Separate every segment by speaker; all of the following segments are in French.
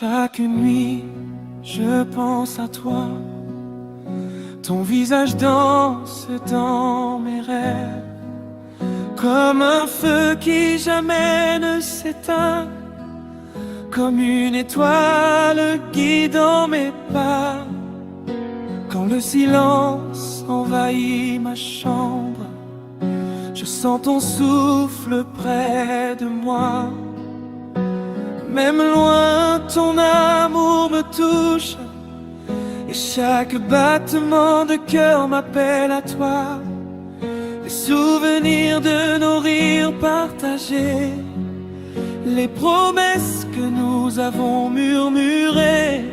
Speaker 1: Chaque nuit, je pense à toi. Ton visage danse dans mes rêves, comme un feu qui jamais ne s'éteint, comme une étoile guidant mes pas. Quand le silence envahit ma chambre, je sens ton souffle près de moi. Même loin, ton amour me touche, et chaque battement de cœur m'appelle à toi. Les souvenirs de nos rires partagés, les promesses que nous avons murmurées,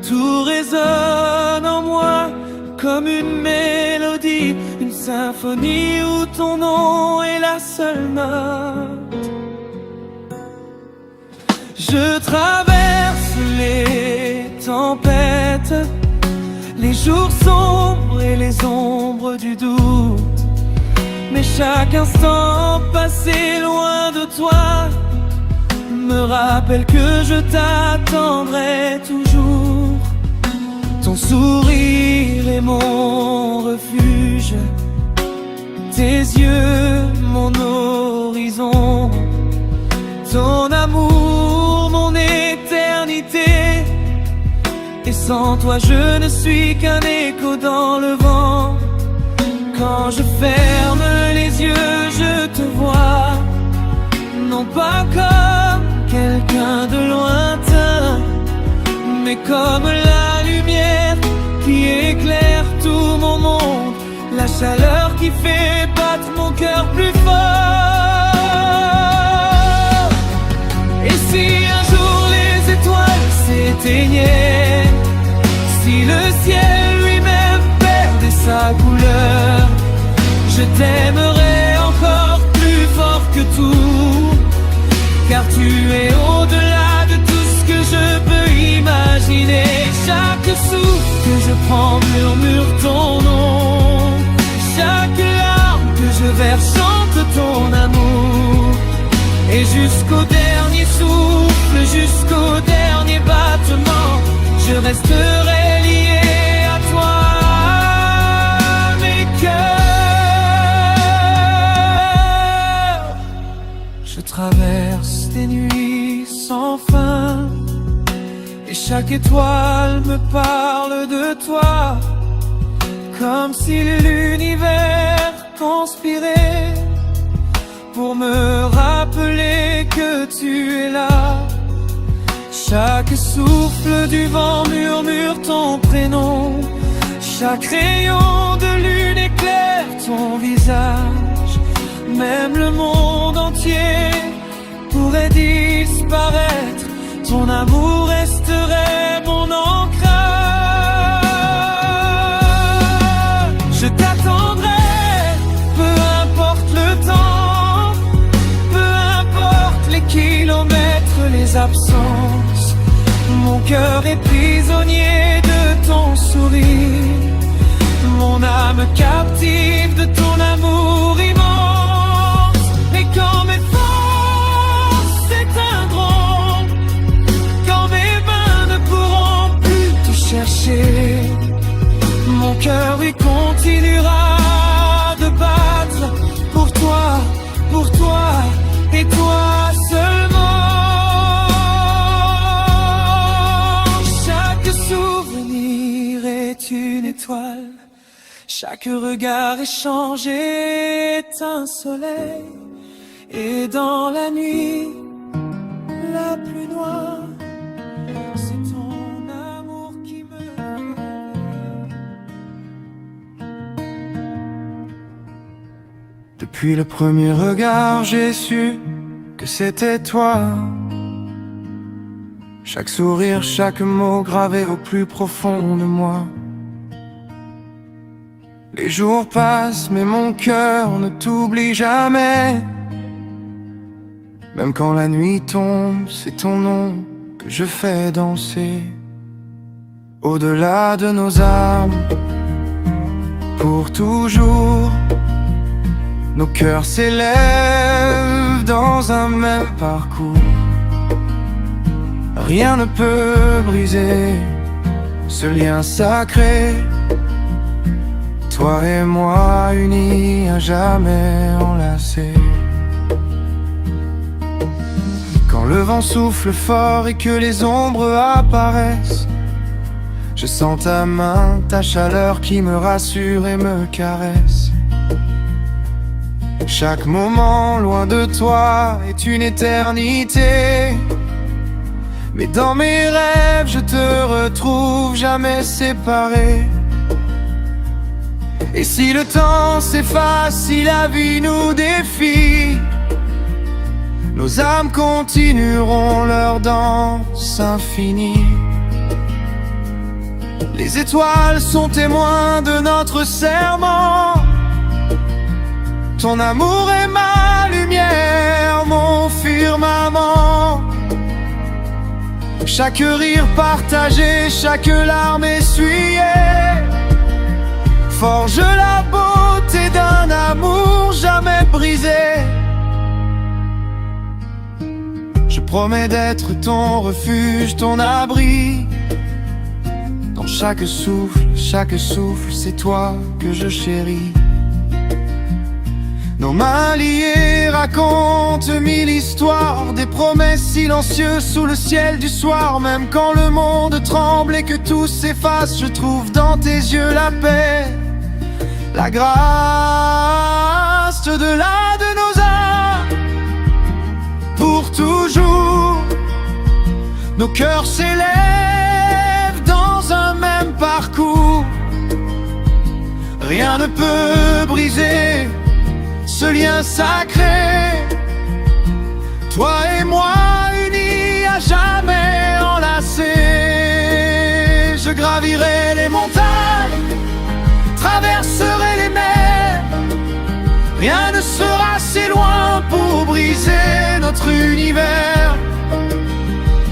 Speaker 1: tout résonne en moi comme une mélodie, une symphonie où ton nom est la seule note. Je traverse les tempêtes, les jours sombres et les ombres du doute, mais chaque instant passé loin de toi me rappelle que je t'attendrai toujours. Ton sourire est mon refuge, tes yeux mon horizon, ton amour mon éternité. Et sans toi je ne suis qu'un écho dans le vent. Quand je ferme les yeux je te vois, non pas comme quelqu'un de lointain, mais comme la lumière qui éclaire tout mon monde, la chaleur qui fait battre mon cœur plus fort. Et si un jour les étoiles s'éteignaient, si le ciel lui-même perdait sa couleur, je t'aimerais encore plus fort que tout, car tu es au-delà de tout ce que je peux imaginer. Chaque souffle que je prends murmure ton nom, chaque larme que je verse chante ton amour. Et jusqu'au dernier souffle, jusqu'au dernier battement, je resterai lié à toi, mes cœurs. Je traverse des nuits sans fin, et chaque étoile me parle de toi, comme si l'univers conspirait pour me rappeler que tu es là. Chaque souffle du vent murmure ton prénom, chaque rayon de lune éclaire ton visage. Même le monde entier pourrait disparaître, ton amour resterait mon ancrage. Je t'attendrai, peu importe le temps, peu importe les kilomètres, les absences. Mon cœur est prisonnier de ton sourire, mon âme captive de ton amour immense. Et quand mes forces s'éteindront, quand mes mains ne pourront plus te chercher, mon cœur lui continuera de battre pour toi et toi seulement. Chaque souvenir est une étoile, chaque regard échangé est un soleil. Et dans la nuit la plus noire, c'est ton amour qui me réveille. Depuis le premier regard, j'ai su que c'était toi. Chaque sourire, chaque mot gravé au plus profond de moi. Les jours passent, mais mon cœur ne t'oublie jamais. Même quand la nuit tombe, c'est ton nom que je fais danser. Au-delà de nos âmes, pour toujours, nos cœurs s'élèvent dans un même parcours. Rien ne peut briser ce lien sacré. Toi et moi unis à jamais enlacés. Quand le vent souffle fort et que les ombres apparaissent, je sens ta main, ta chaleur qui me rassure et me caresse. Chaque moment loin de toi est une éternité. Mais dans mes rêves je te retrouve jamais séparés. Et si le temps s'efface, si la vie nous défie, nos âmes continueront leur danse infinie. Les étoiles sont témoins de notre serment. Ton amour est ma lumière, mon firmament. Chaque rire partagé, chaque larme essuyée forge la beauté d'un amour jamais brisé. Je promets d'être ton refuge, ton abri. Dans chaque souffle, c'est toi que je chéris. Nos mains liées racontent mille histoires, des promesses silencieuses sous le ciel du soir. Même quand le monde tremble et que tout s'efface, je trouve dans tes yeux la paix, la grâce au-delà de nos âmes. Pour toujours, nos cœurs s'élèvent dans un même parcours. Rien ne peut briser ce lien sacré. Toi et moi unis à jamais enlacés. Je gravirai les montagnes, traverserai les mers. Rien ne sera assez loin pour briser notre univers.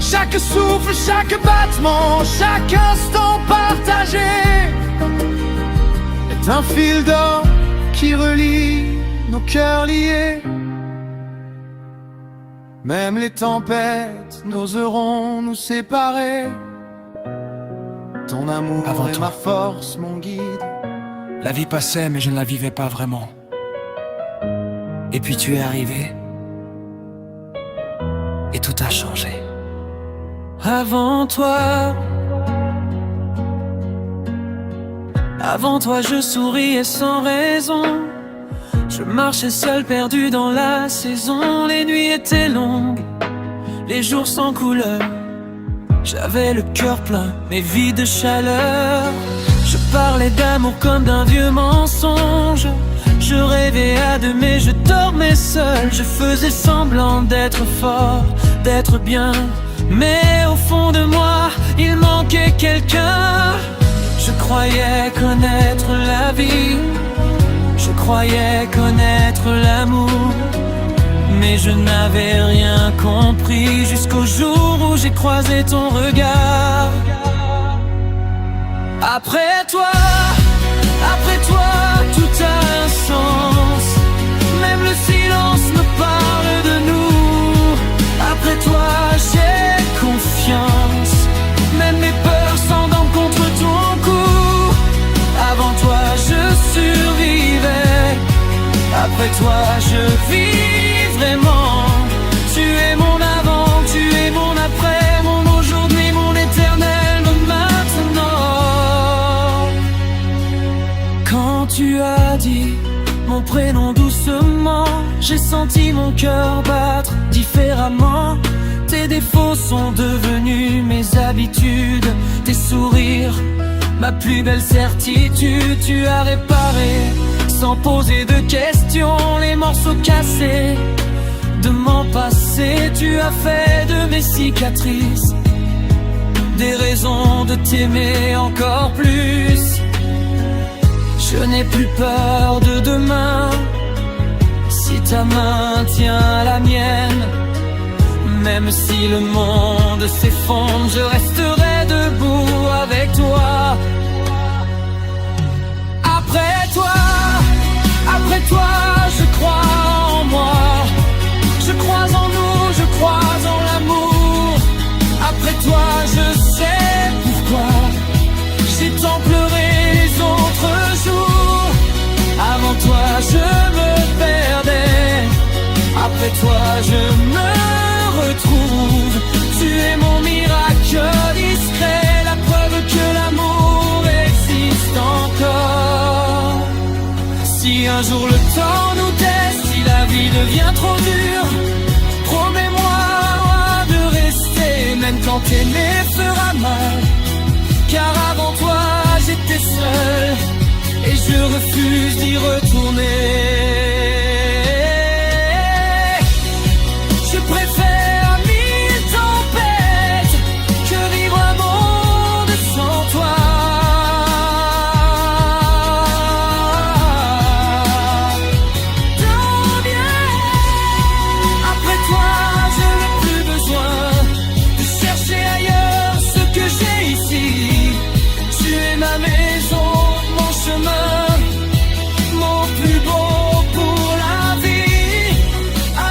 Speaker 1: Chaque souffle, chaque battement, chaque instant partagé est un fil d'or qui relie nos cœurs liés. Même les tempêtes n'oseront nous séparer. Ton amour est ma force, mon guide.
Speaker 2: La vie passait mais je ne la vivais pas vraiment. Et puis tu es arrivé et tout a changé.
Speaker 3: Avant toi je souriais sans raison. Je marchais seul perdu dans la saison. Les nuits étaient longues, les jours sans couleur. J'avais le cœur plein mais vide de chaleur. Je parlais d'amour comme d'un vieux mensonge. Je rêvais à deux mais je dormais seul. Je faisais semblant d'être fort, d'être bien, mais au fond de moi il manquait quelqu'un. Je croyais connaître la vie, je croyais connaître l'amour, mais je n'avais rien compris jusqu'au jour où j'ai croisé ton regard. Après toi, tout a un sens. Même le silence me parle de nous. Après toi, j'ai confiance. Même mes peurs s'endorment contre ton cou. Avant toi, je survivais. Après toi, je vis vraiment. Tu es mon avant, tu es mon après, mon aujourd'hui, mon éternel maintenant. Quand tu as dit mon prénom doucement, j'ai senti mon cœur battre différemment. Tes défauts sont devenus mes habitudes, tes sourires, ma plus belle certitude. Tu as réparé sans poser de questions les morceaux cassés de mon passé. Tu as fait de mes cicatrices des raisons de t'aimer encore plus. Je n'ai plus peur de demain si ta main tient la mienne. Même si le monde s'effondre, je resterai debout avec toi. Après toi, je crois en moi. Je crois en nous, je crois en l'amour. Après devient trop dur. Promets-moi de rester, même quand t'aimer fera mal. Car avant toi j'étais seul, et je refuse d'y retourner. Je préfère mille tempêtes que vivre un monde sans toi. Tant bien. Après toi, je n'ai plus besoin de chercher ailleurs ce que j'ai ici. Tu es ma maison, mon chemin, mon plus beau pour la vie.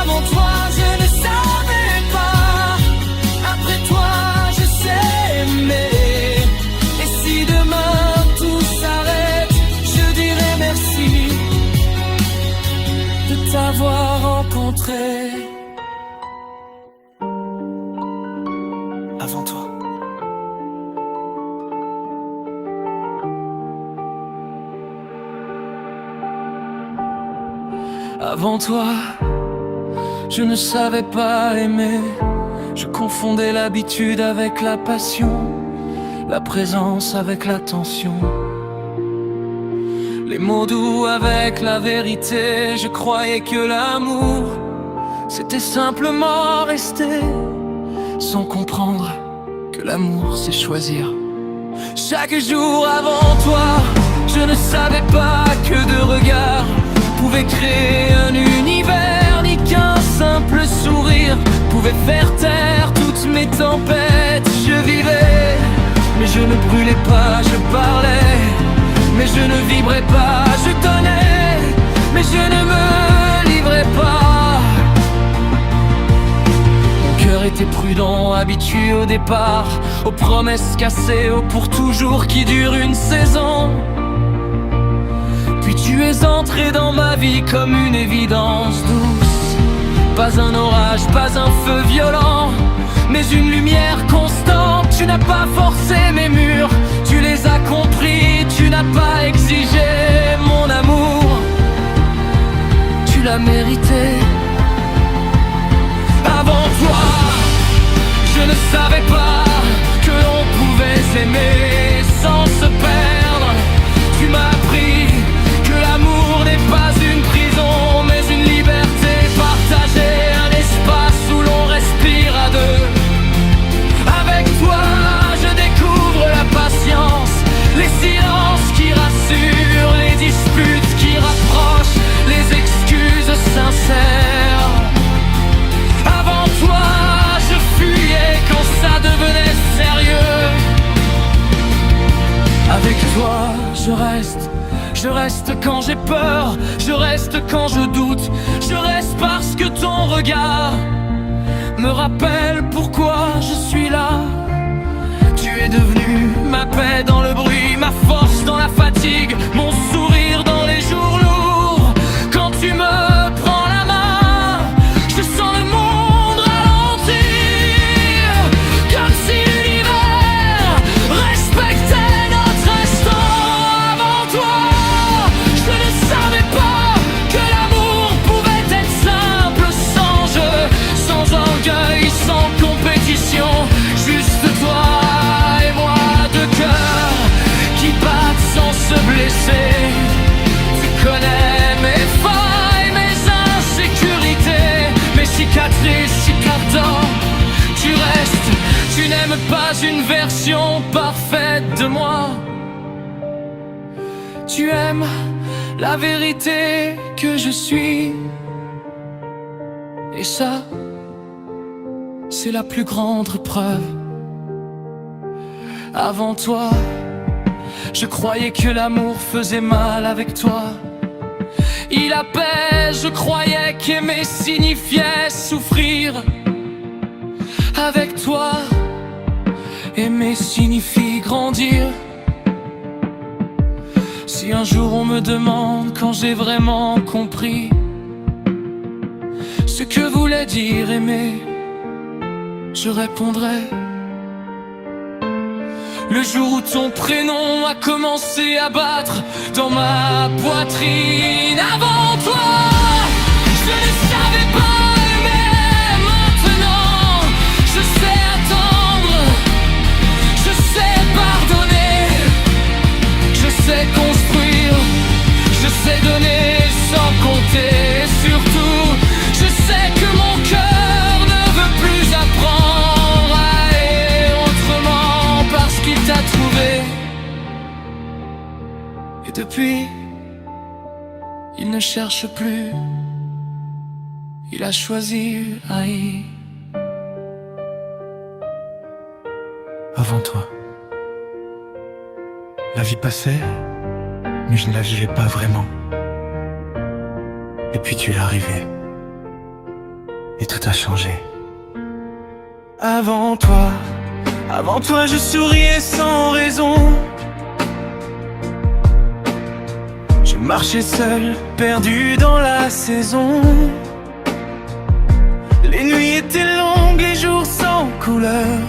Speaker 3: Avant toi, je ne savais pas. Après toi, je sais aimer. Et si demain tout s'arrête, je dirai merci de t'avoir rencontré. Avant toi. Avant toi, je ne savais pas aimer. Je confondais l'habitude avec la passion, la présence avec l'attention, les mots doux avec la vérité. Je croyais que l'amour, c'était simplement rester, sans comprendre que l'amour, c'est choisir. Chaque jour avant toi, je ne savais pas que de regards pouvait créer un univers, ni qu'un simple sourire pouvait faire taire toutes mes tempêtes. Je vivais, mais je ne brûlais pas, je parlais, mais je ne vibrais pas, je donnais, mais je ne me livrais pas. Mon cœur était prudent, habitué au départ, aux promesses cassées, au pour toujours qui dure une saison. Puis tu es entré dans ma vie comme une évidence douce. Pas un orage, pas un feu violent, mais une lumière constante. Tu n'as pas forcé mes murs, tu les as compris. Tu n'as pas exigé mon amour, tu l'as mérité. Avant toi, je ne savais pas que l'on pouvait s'aimer sans se perdre. Tu m'as appris que l'amour n'est pas une prison, mais une liberté partagée, un espace où l'on respire à deux. Avec toi, je découvre la patience, les silences qui rassurent, les disputes qui rapprochent, les excuses sincères. Avant toi, je fuyais quand ça devenait sérieux. Avec toi, je reste quand j'ai peur, je reste quand je doute, je reste parce que ton regard me rappelle pourquoi je suis là. Tu es devenu ma paix dans le bruit, ma force dans la fatigue, mon sourire dans les jours lourds. Quand tu me prends la main, je sens le monde ralentir, comme si l'univers respectait notre instant. Avant toi, je ne savais pas que l'amour pouvait être simple, sans jeu, sans orgueil, sans compétition. Juste toi et moi, deux cœurs qui battent sans se blesser. Tu connais mes failles, mes insécurités, mes cicatrices si pardon. Tu restes, tu n'aimes pas une version parfaite de moi. Tu aimes la vérité que je suis. Et ça, c'est la plus grande preuve. Avant toi, je croyais que l'amour faisait mal avec toi. Il apaise, je croyais qu'aimer signifiait souffrir. Avec toi, aimer signifie grandir. Si un jour on me demande quand j'ai vraiment compris ce que voulait dire aimer, je répondrai: le jour où ton prénom a commencé à battre dans ma poitrine. Avant toi, je ne savais ne cherche plus, il a choisi haï.
Speaker 2: Avant toi, la vie passait, mais je ne la vivais pas vraiment. Et puis tu es arrivé, et tout a changé.
Speaker 3: Avant toi je souriais sans raison. Je marchais seul, perdu dans la saison. Les nuits étaient longues, les jours sans couleur.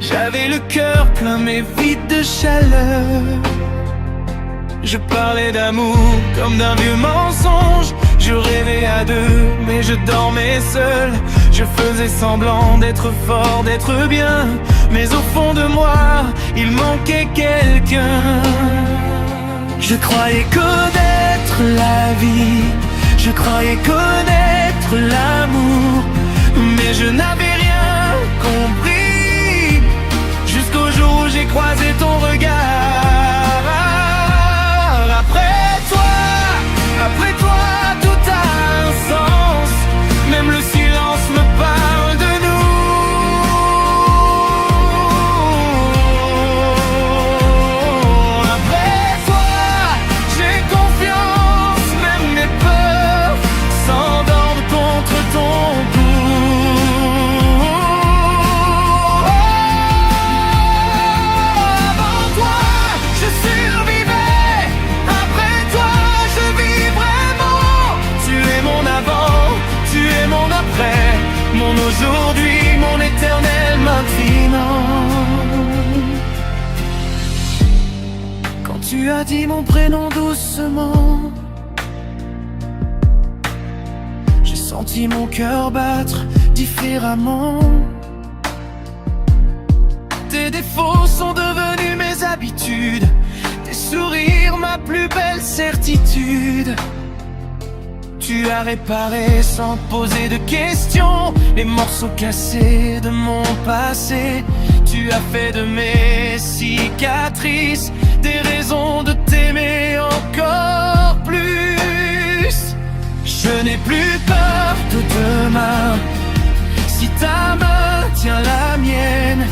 Speaker 3: J'avais le cœur plein mais vide de chaleur. Je parlais d'amour comme d'un vieux mensonge. Je rêvais à deux mais je dormais seul. Je faisais semblant d'être fort, d'être bien, mais au fond de moi, il manquait quelqu'un. Je croyais connaître la vie, je croyais connaître l'amour, mais je n'avais rien compris, jusqu'au jour où j'ai croisé ton regard. Après toi, tout a un sens, même le silence me parle de nous. Après toi, j'ai confiance, même mes peurs s'endorment contre ton cou. Avant toi, je survivais, après toi, je vis vraiment. Tu es mon avant, tu es mon après, mon aujourd'hui, mon éternel maintenant. Quand tu as dit mon prénom doucement, j'ai senti mon cœur battre différemment. Tes défauts sont devenus mes habitudes, tes sourires ma plus belle certitude. Tu as réparé sans poser de questions les morceaux cassés de mon passé. Tu as fait de mes cicatrices des raisons de t'aimer encore plus. Je n'ai plus peur de demain, si ta main tient la mienne.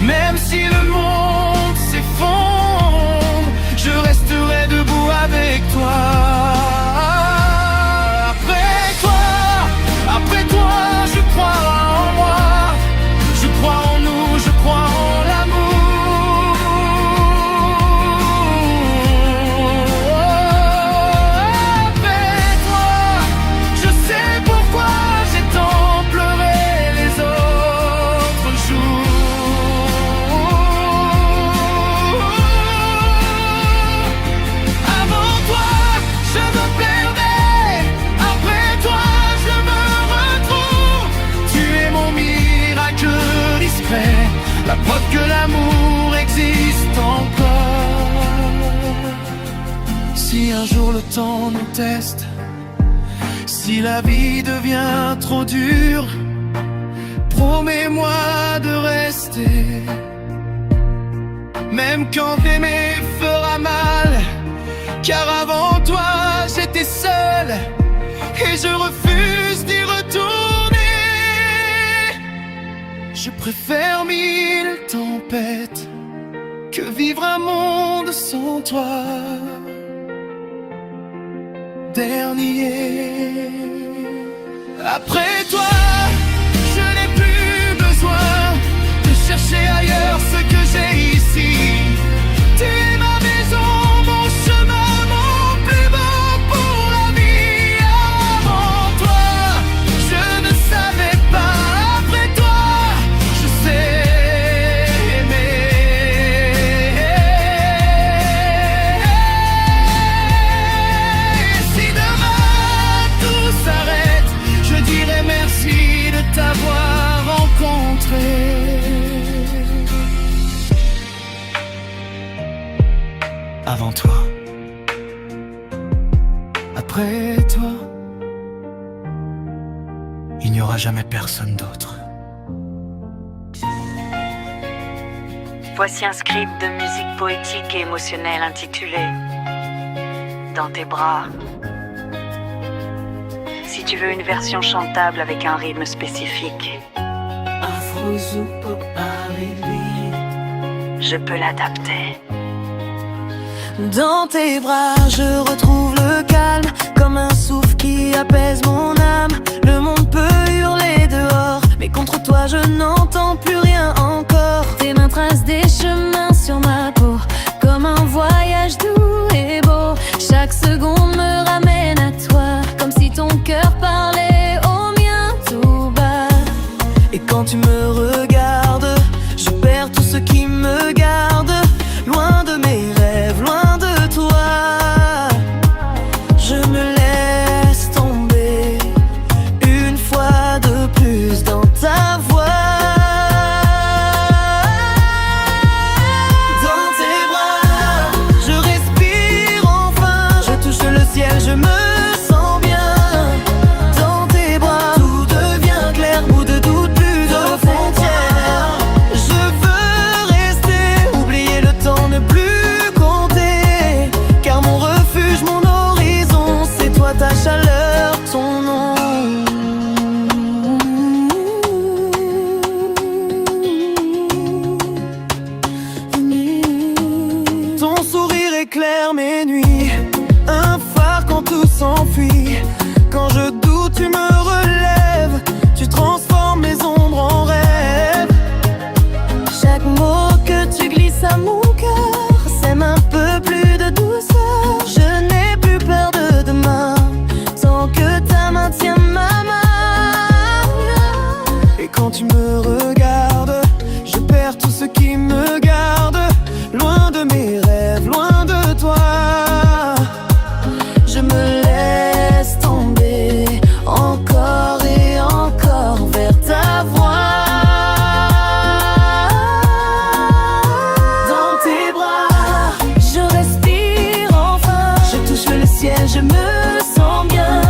Speaker 3: Même si le monde s'effondre, je resterai debout avec toi. Après toi, je crois en moi, je crois en nous, je crois en l'amour. Après toi, je sais pourquoi j'ai tant pleuré les autres jours. Avant toi, je me perdais, après toi, je me retrouve. Tu es mon miracle discret, la preuve que l'amour existe encore. Si un jour le temps nous teste, si la vie devient trop dure, promets-moi de rester. Même quand aimer fera mal, car avant toi j'étais seul et je refuse d'y retourner. Je préfère 1000 tempêtes que vivre un monde sans toi. Dernier. Après toi, je n'ai plus besoin de chercher ailleurs ce que j'ai ici. Tu es ma maison, mon chemin, mon plus beau pour la vie. Avant toi, je ne savais pas. Après toi, je sais aimer. Et si demain tout s'arrête, je dirai merci de t'avoir rencontré.
Speaker 2: Avant toi,
Speaker 3: Après toi,
Speaker 2: il n'y aura jamais personne d'autre.
Speaker 4: Voici un script de musique poétique et émotionnelle intitulé Dans tes bras. tu veux une version chantable avec un rythme spécifique,
Speaker 3: Afro, zouk, pop, R&B,
Speaker 4: je peux l'adapter.
Speaker 3: dans tes bras, je retrouve le calme, comme un souffle qui apaise mon âme. Le monde peut hurler dehors, mais contre toi je n'entends plus rien encore. Tes mains tracent des chemins sur ma peau, comme un voyage doux et beau. Chaque seconde me ramène à toi, comme si ton cœur parlait au mien tout bas. Et quand tu me regardes, je perds tout ce qui me garde, loin de mes rêves, loin de toi. Je me laisse tomber une fois de plus dans ta voix. Dans tes bras, je respire enfin, je touche le ciel, je me sens bien. Dans tes bras, tout devient clair, bout de doute, plus de frontières. Je veux rester, oublier le temps, ne plus compter, car mon refuge, mon horizon, c'est toi, ta chaleur, ton nom. Ton sourire éclaire mes nuits, un phare quand tout s'enfuit. Quand je doute, tu me relèves, tu transformes mes ombres en rêves. Chaque mot que tu glisses à mon cœur sème un peu plus de douceur. Je n'ai plus peur de demain, tant que ta main tient ma main. Et quand tu me regardes, je perds tout ce qui me garde, loin de mes rêves, loin de toi. Je me laisse tomber encore et encore vers ta voix. Dans tes bras, je respire enfin, je touche le ciel, je me sens bien.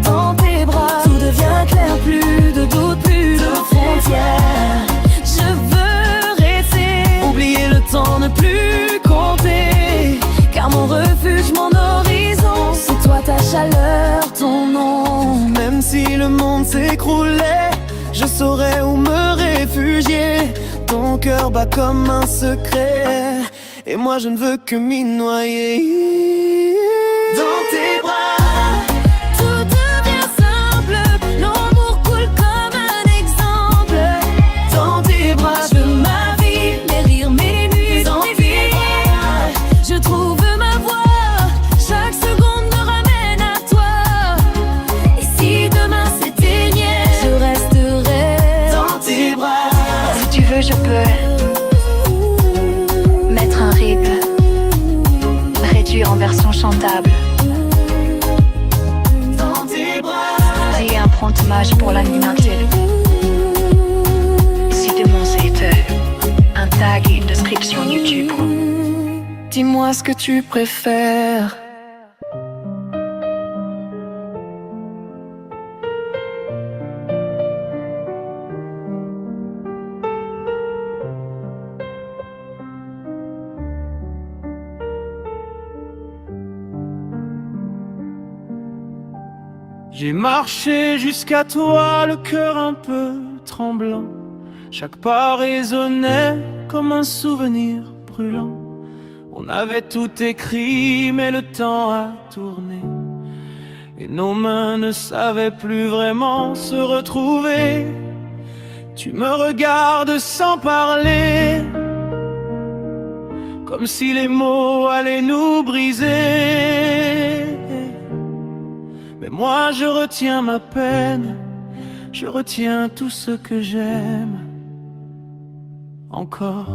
Speaker 3: Dans tes bras, tout devient clair, plus de doute, plus de frontières. Je veux rester, oublier le temps, ne plus compter, car mon refuge, mon horizon, c'est toi, ta chaleur, ton nom. Même si le monde s'écroulait, je saurais où me réfugier. Ton cœur bat comme un secret, et moi je ne veux que m'y noyer. Dans tes bras, tout devient simple, l'amour coule comme un exemple. Dans tes bras, je veux ma vie, mes rires, mes nuits sans vie. Je trouve ma voix, chaque seconde me ramène à toi. Et si demain s'éteignait, je resterai dans tes bras.
Speaker 4: Si tu veux, je peux mettre un rythme, réduire en version chantable.
Speaker 3: Dans tes bras,
Speaker 4: Créer un prompt hommage pour l'anonymat. Si demain c'était un tag et une description YouTube.
Speaker 3: dis-moi ce que tu préfères.
Speaker 1: J'ai marché jusqu'à toi, le cœur un peu tremblant. Chaque pas résonnait comme un souvenir brûlant. On avait tout écrit, mais le temps a tourné. Et nos mains ne savaient plus vraiment se retrouver. Tu me regardes sans parler, comme si les mots allaient nous briser. Mais moi je retiens ma peine, je retiens tout ce que j'aime encore.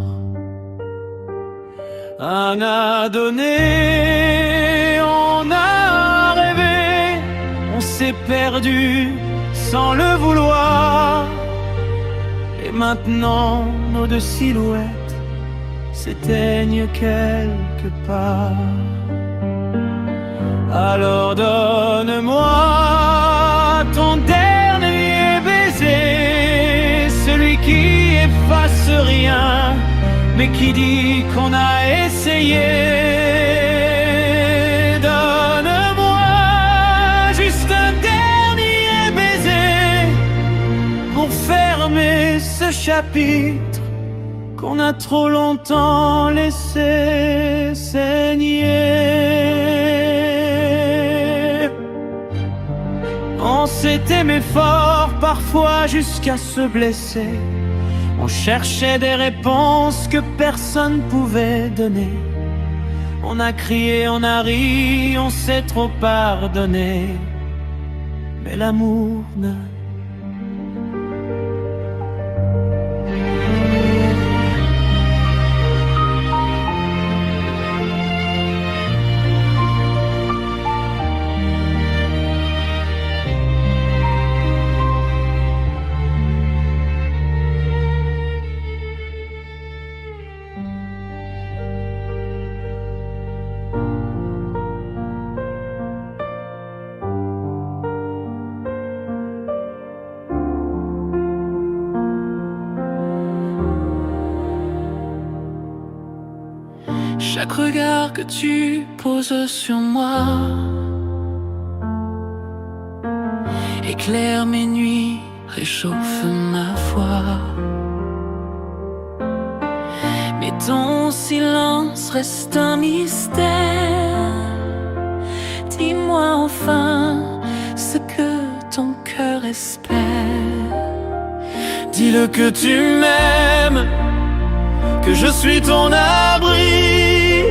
Speaker 1: On a donné, on a rêvé, on s'est perdu sans le vouloir. Et maintenant nos deux silhouettes s'éteignent quelque part. Alors donne-moi ton dernier baiser, celui qui efface rien, mais qui dit qu'on a essayé. Donne-moi juste un dernier
Speaker 3: ce chapitre qu'on a trop longtemps laissé saigner. On s'est aimé fort, parfois jusqu'à se blesser. On cherchait des réponses que personne pouvait donner. On a crié, on a ri, on s'est trop pardonné. Mais l'amour ne... Chaque regard que tu poses sur moi éclaire mes nuits, réchauffe ma foi. Mais ton silence reste un mystère. Dis-moi enfin ce que ton cœur espère. Dis-le que tu m'aimes, que je suis ton abri,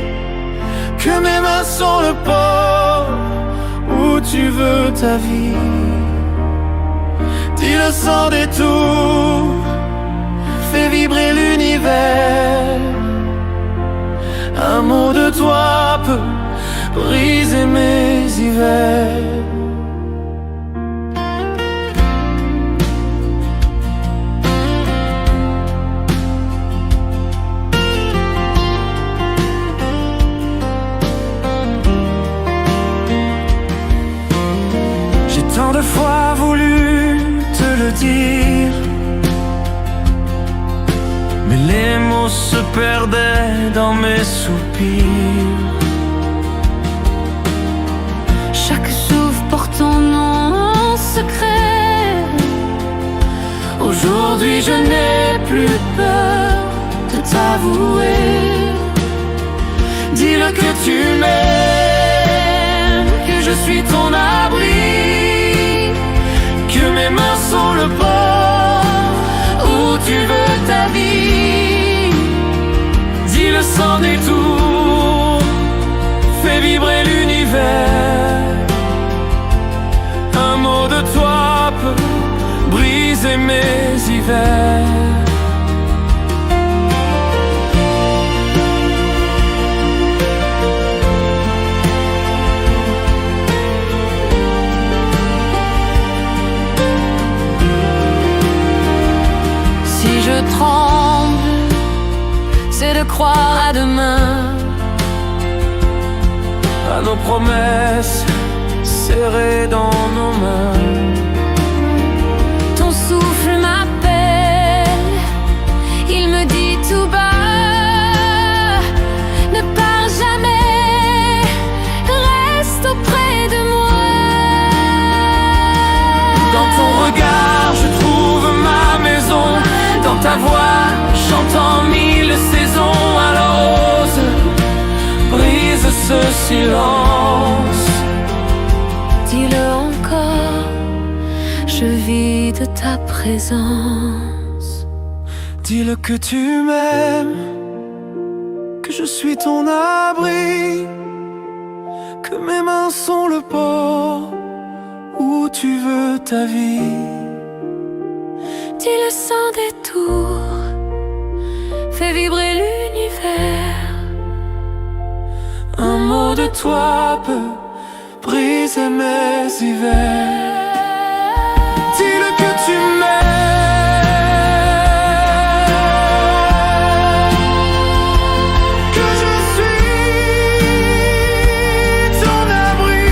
Speaker 3: que mes mains sont le port où tu veux ta vie. Dis-le sans détour, fais vibrer l'univers. Un mot de toi peut briser mes hivers. Tant de fois voulu te le dire, mais les mots se perdaient dans mes soupirs. Chaque souffle porte ton nom secret. Aujourd'hui je n'ai plus peur de t'avouer. Dis-le que tu m'aimes, que je suis ton abri, que mes mains sont le port où tu veux ta vie. Dis-le sans détour, fais vibrer l'univers. Un mot de toi peut briser mes hivers. Je tremble, c'est de croire à demain, à nos promesses serrées dans nos mains. Ton souffle m'appelle, il me dit tout bas, ne pars jamais, reste auprès de moi. Dans ton regard je trouve ma maison, dans ta voix, j'entends mille saisons. Alors ose, brise ce silence. Dis-le encore, je vis de ta présence. Dis-le que tu m'aimes, que je suis ton abri, que mes mains sont le port où tu veux ta vie. Dis-le sans détour, fais vibrer l'univers. Un mot de toi peut briser mes hivers. Dis-le que tu m'aimes, que je suis ton abri.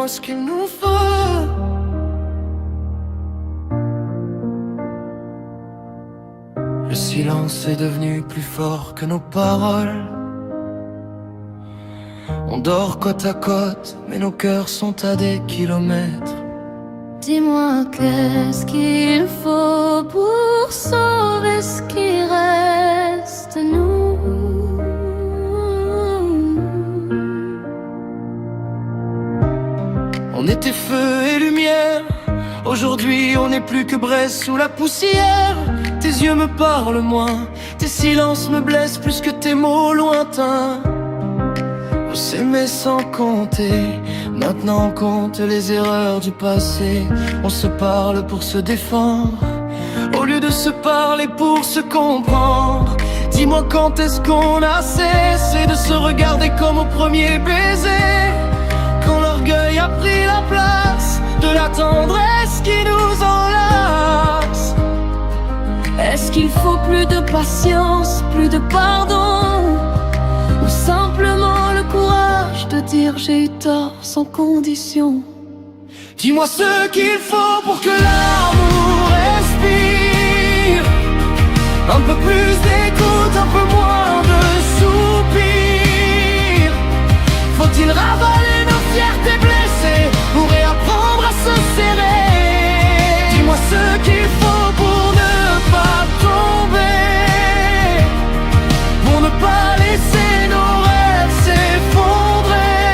Speaker 3: dis-moi ce qu'il nous faut. Le silence est devenu plus fort que nos paroles. On dort côte à côte, mais nos cœurs sont à des kilomètres.
Speaker 5: Dis-moi qu'est-ce qu'il faut pour sauver ce qui reste de nous.
Speaker 3: On était feu et lumière, aujourd'hui on n'est plus que braise sous la poussière. Tes yeux me parlent moins, tes silences me blessent plus que tes mots lointains. On s'aimait sans compter, maintenant on compte les erreurs du passé. On se parle pour se défendre, au lieu de se parler pour se comprendre. Dis-moi quand est-ce qu'on a cessé de se regarder comme au premier baiser, quand l'orgueil a pris la place de la tendresse qui nous enlace.
Speaker 5: Est-ce qu'il faut plus de patience, plus de pardon, ou simplement le courage de dire j'ai eu tort sans condition?
Speaker 3: Dis-moi ce qu'il faut pour que l'amour respire. Un peu plus d'écoute, un peu moins de soupirs. Faut-il ravaler nos fiertés blessées pour réapprendre à se serrer? Dis-moi ce qu'il faut pour ne pas tomber, pour ne pas laisser nos rêves s'effondrer.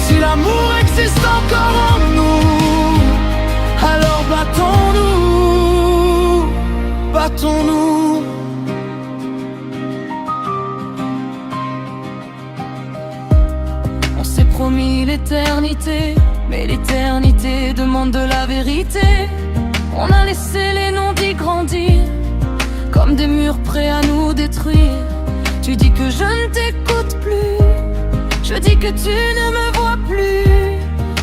Speaker 3: Si l'amour existe encore en nous, alors battons-nous, battons-nous.
Speaker 5: On s'est promis l'éternité, mais l'éternité demande de la vérité. On a laissé les non-dits grandir, comme des murs prêts à nous détruire. Tu dis que je ne t'écoute plus, je dis que tu ne me vois plus.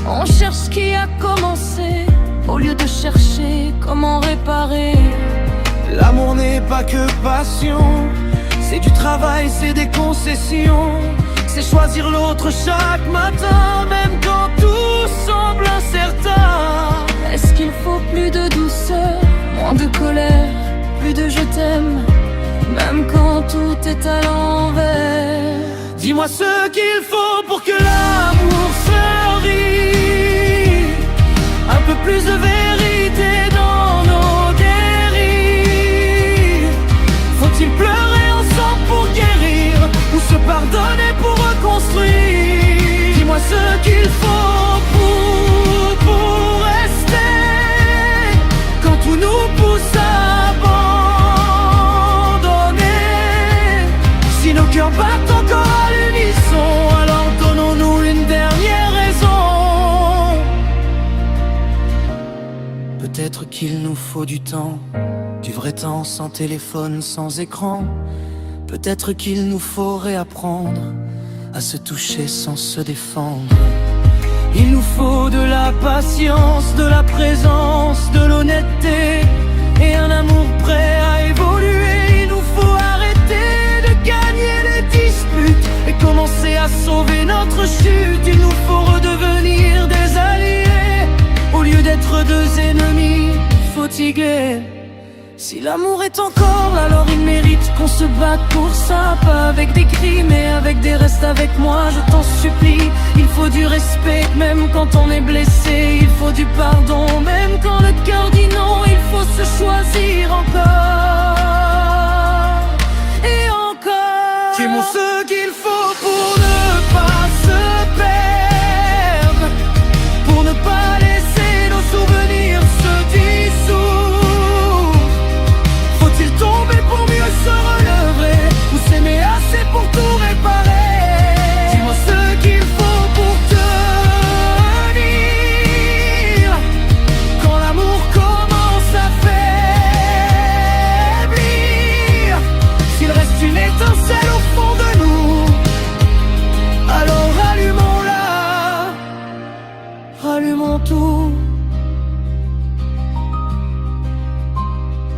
Speaker 5: On cherche ce qui a commencé, au lieu de chercher comment réparer.
Speaker 3: L'amour n'est pas que passion, c'est du travail, c'est des concessions. C'est choisir l'autre chaque matin, même quand tout semble incertain.
Speaker 5: Est-ce qu'il faut plus de douceur, moins de colère, plus de je t'aime, même quand tout est à l'envers?
Speaker 3: Dis-moi ce qu'il faut pour que l'amour fleurit. Un peu plus de vérité dans nos dérives. Faut-il pleurer ensemble pour guérir, ou se pardonner pour reconstruire? Dis-moi ce qu'il faut pour rester, quand tout nous pousse à abandonner. Si nos cœurs battent encore à l'unisson, alors donnons-nous une dernière raison. Peut-être qu'il nous faut du temps, du vrai temps sans téléphone, sans écran. Peut-être qu'il nous faut réapprendre à se toucher sans se défendre. Il nous faut de la patience, de la présence, de l'honnêteté et un amour prêt à évoluer. Il nous faut arrêter de gagner les disputes et commencer à sauver notre chute. Il nous faut redevenir des alliés au lieu d'être deux ennemis fatigués. Si l'amour est encore là, alors il mérite qu'on se batte pour ça. Pas avec des cris mais avec des restes avec moi, je t'en supplie. Il faut du respect même quand on est blessé. Il faut du pardon même quand le cœur dit non. Il faut se choisir encore et encore. Dis-moi ce qu'il faut pour ne pas se perdre, pour ne pas laisser nos souvenirs se dissoudre. Faut-il tomber pour mieux se relever, ou s'aimer assez pour tout réparer? Dis-moi ce qu'il faut pour tenir, quand l'amour commence à faiblir. S'il reste une étincelle au fond de nous, alors rallumons-la, rallumons tout.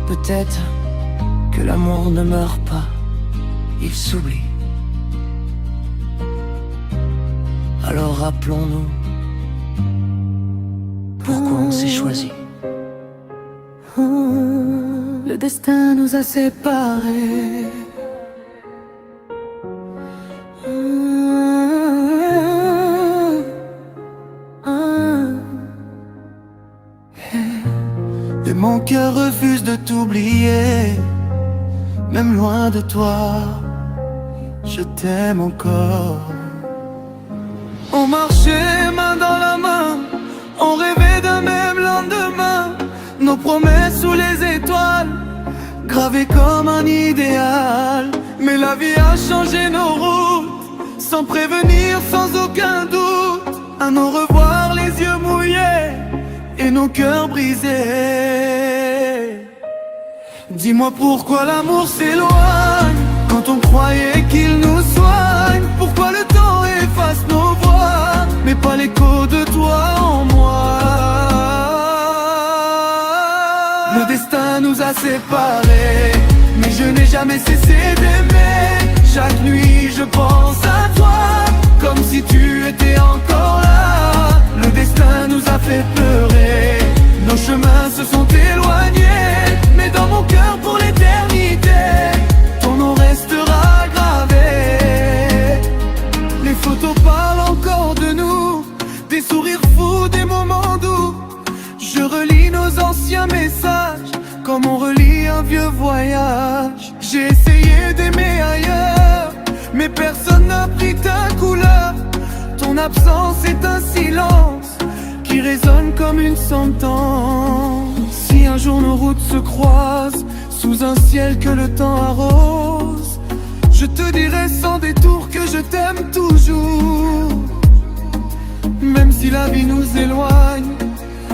Speaker 3: Peut-être que l'amour ne meurt pas, il s'oublie. Alors rappelons-nous pourquoi on s'est choisi.
Speaker 1: Le destin nous a séparés. Et mon cœur refuse de t'oublier. Même loin de toi, je t'aime encore. On marchait main dans la main, on rêvait d'un même lendemain. Nos promesses sous les étoiles, gravées comme un idéal. Mais la vie a changé nos routes, sans prévenir, sans aucun doute. À nos revoir, les yeux mouillés et nos cœurs brisés. Dis-moi pourquoi l'amour s'éloigne quand on croyait qu'il nous soigne. Pourquoi le temps efface nos voix, mais pas l'écho de toi en moi. Le destin nous a séparés, mais je n'ai jamais cessé d'aimer. Chaque nuit je pense à toi, comme si tu étais encore là. Le destin nous a fait pleurer, nos chemins se sont éloignés. Mais dans mon cœur pour l'éternité, ton nom restera gravé. Les photos parlent encore de nous, des sourires fous, des moments doux. Je relis nos anciens messages, comme on relit un vieux voyage. J'ai essayé d'aimer ailleurs, mais personne n'a pris ta couleur. Ton absence est un silence qui résonne comme une sentence. Si un jour nos routes se croisent, sous un ciel que le temps arrose, je te dirai sans détour que je t'aime toujours. Même si la vie nous éloigne,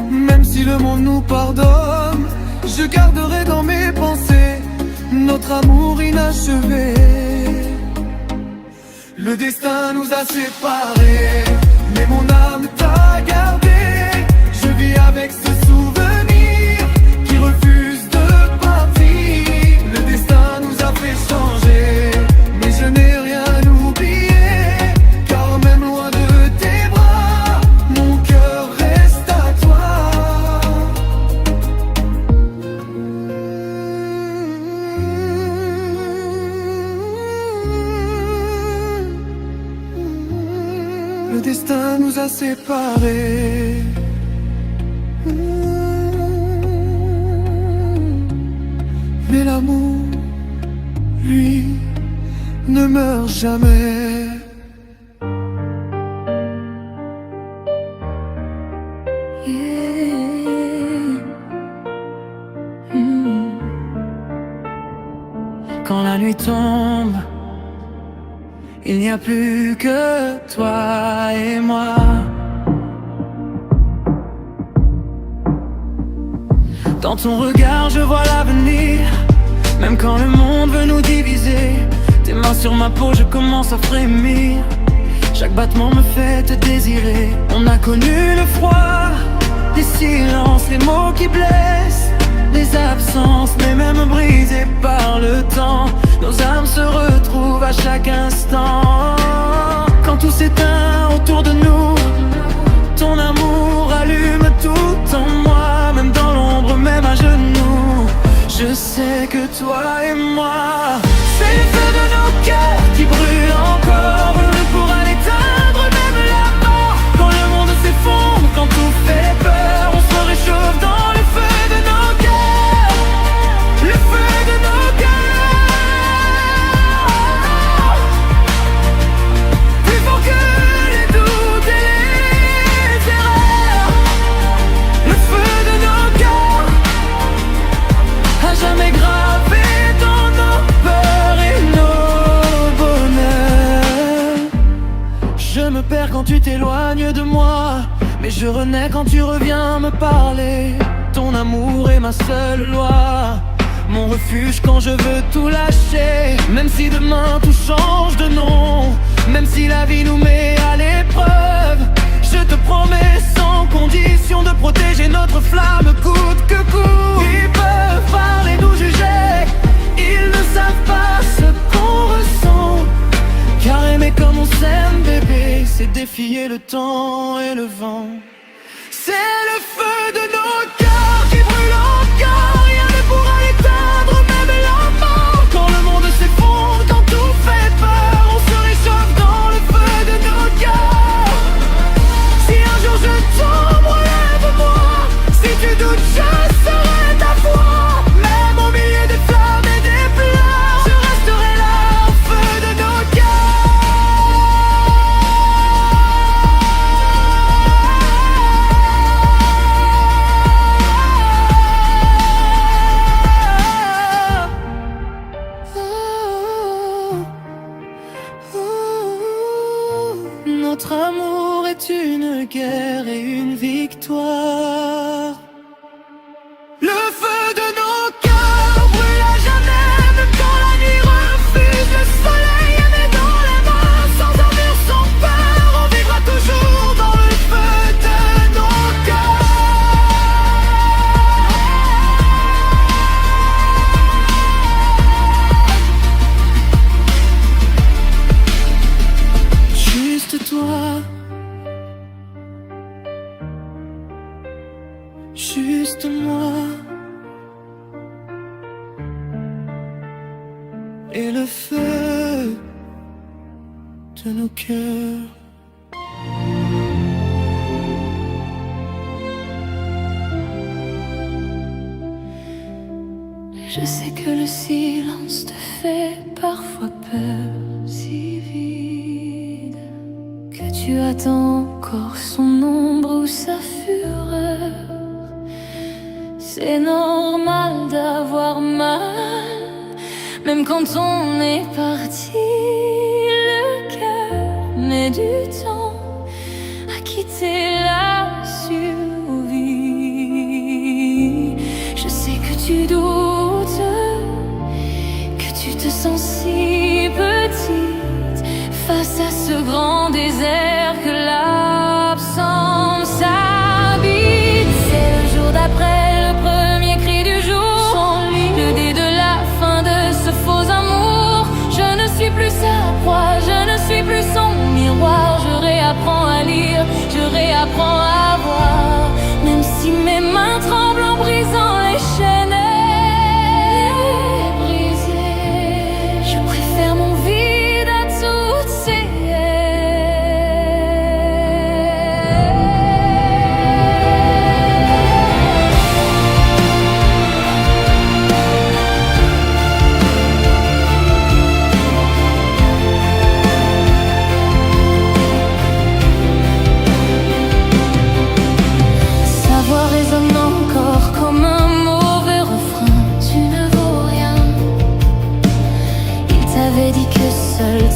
Speaker 1: même si le monde nous pardonne, je garderai dans mes pensées notre amour inachevé. Le destin nous a séparés, mais mon âme t'a gardé. Je vis avec ce souvenir qui refuse de partir. Le destin nous a fait changer, mais je n'ai rien oublié. Car même loin de tes bras, mon cœur reste à toi. Le destin nous a séparés. Mais l'amour, lui, ne meurt jamais.
Speaker 3: Quand la nuit tombe, il n'y a plus que toi et moi. Dans ton regard je vois l'avenir, même quand le monde veut nous diviser. Tes mains sur ma peau, je commence à frémir. Chaque battement me fait te désirer. On a connu le froid, les silences, les mots qui blessent, les absences, mais même brisées par le temps, nos âmes se retrouvent à chaque instant. Quand tout s'éteint autour de nous, ton amour allume tout en moi. Même dans l'ombre, même à genoux, je sais que toi et moi, c'est le feu de nos cœurs qui brûle encore. On ne pourra l'éteindre, même la mort. Quand le monde s'effondre, quand tout fait peur, on se réchauffe dans le feu de nos cœurs. Le feu de nos cœurs, plus fort que les doutes et les erreurs. Le feu de nos cœurs, à jamais gravé dans nos peurs et nos bonheurs. Je me perds quand tu t'éloignes de moi, mais je renais quand tu reviens me parler. Ton amour est ma seule loi, mon refuge quand je veux tout lâcher. Même si demain tout change de nom, même si la vie nous met à l'épreuve, je te promets sans condition de protéger notre flamme coûte que coûte. Ils peuvent parler, nous juger, ils ne savent pas ce qu'on ressent. Car aimer comme on s'aime, bébé, c'est défier le temps et le vent. C'est le feu de nos cœurs qui brûle encore. Rien ne pourra l'éteindre, même la mort. Quand le monde s'effondre, quand tout fait peur, on se réchauffe dans le feu de nos cœurs. Si un jour je tombe, relève-moi. Si tu doutes, je serai ta foi. Même au milieu des flammes et des pleurs, je resterai là au feu de nos cœurs. Notre amour est une guerre et une victoire. Le feu de nos cœurs brûle à jamais, même quand la nuit refuse le soleil. Aimé dans les mains, sans armure, sans peur, on vivra toujours dans le feu de nos cœurs. Juste toi, juste moi, et le feu de nos cœurs.
Speaker 5: Je sais que le silence te fait parfois peur, si vide, que tu attends encore son ombre ou sa fureur. C'est normal d'avoir mal, même quand on est parti. Le cœur met du temps à quitter la survie. Je sais que tu doutes, que tu te sens si petite face à ce grand désert que l'absence habite. C'est le jour d'après, le premier cri du jour, le dé de la fin de ce faux amour. Je ne suis plus sa proie, je ne suis plus son miroir. Je réapprends à lire, je réapprends à voir, même si mes mains tremblent en brisant les chaînes brisées. Je préfère mon vide à toutes ces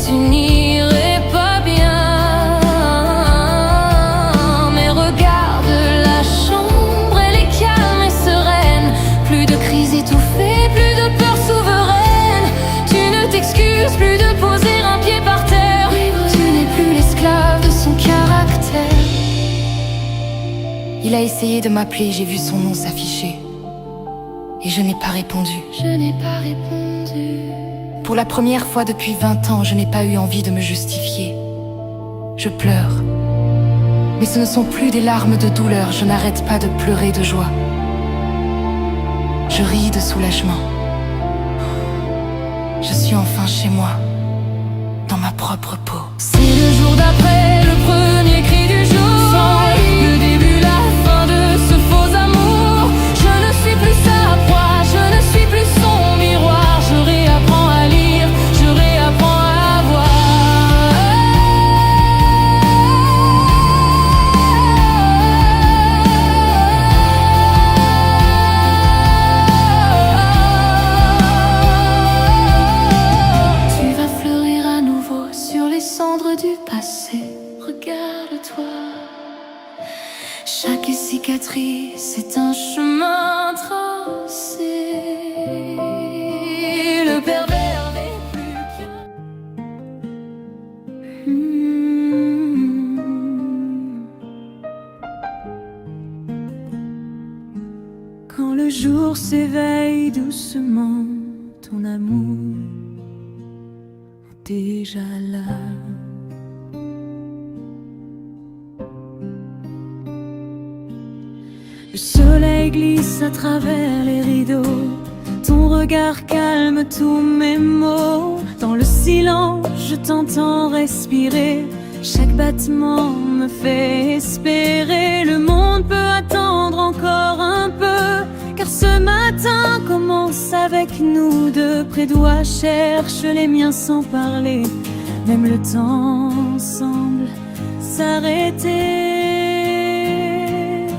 Speaker 5: tu n'irais pas bien. Mais regarde, la chambre, elle est calme et sereine. Plus de cris étouffés, plus de peur souveraine. Tu ne t'excuses plus de poser un pied par terre. Tu n'es plus l'esclave de son caractère.
Speaker 6: Il a essayé de m'appeler, j'ai vu son nom s'afficher. Et je n'ai pas répondu.
Speaker 5: Je n'ai pas répondu.
Speaker 6: Pour la première fois depuis 20 ans, je n'ai pas eu envie de me justifier. Je pleure. Mais ce ne sont plus des larmes de douleur, je n'arrête pas de pleurer de joie. Je ris de soulagement. Je suis enfin chez moi, dans ma propre peau.
Speaker 5: C'est le jour d'après, le premier cri du jour, le début, la fin de ce faux amour. Je ne suis plus sa proie, je ne suis plus son miroir. Je réapprends à lire, je réapprends à voir. Tu vas fleurir à nouveau sur les cendres du passé. Regarde-toi, chaque cicatrice est un chemin tracé. Le pervers n'est plus qu'un.
Speaker 3: Quand le jour s'éveille doucement, ton amour est déjà là.
Speaker 5: Le soleil glisse à travers les rideaux, ton regard calme tous mes mots. Dans le silence, je t'entends respirer, chaque battement me fait espérer. Le monde peut attendre encore un peu, car ce matin commence avec nous deux. Près doigts cherche les miens sans parler, même le temps semble s'arrêter.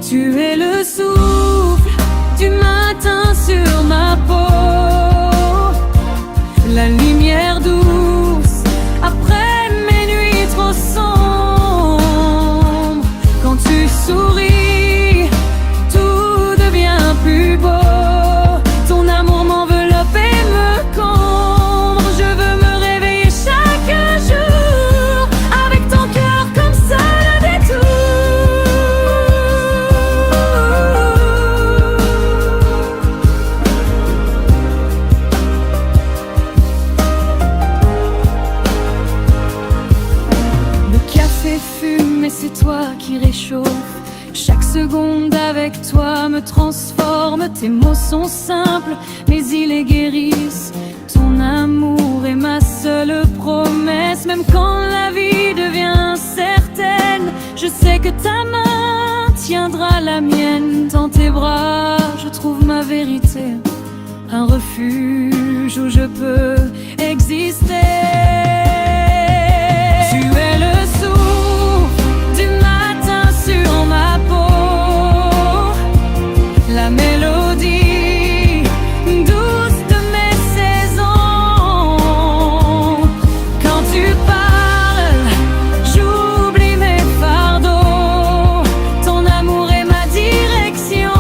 Speaker 5: Tu es le souffle du matin sur ma peau, la lumière douce après mes nuits trop sombres. Quand tu souris, tout devient plus beau. Ton amour m'enveloppe et me comble. Je veux me réveiller chaque jour avec ton cœur comme seul détour. Le café fume et c'est toi qui réchauffe. Chaque seconde avec toi me transforme. Tes mots sont simples, mais ils les guérissent. Ton amour est ma seule promesse. Même quand la vie devient incertaine, je sais que ta main tiendra la mienne. Dans tes bras, je trouve ma vérité, un refuge où je peux exister. Tu es le souffle du matin sur ma peau, la mélodie douce de mes saisons. Quand tu parles, j'oublie mes fardeaux. Ton amour est ma direction.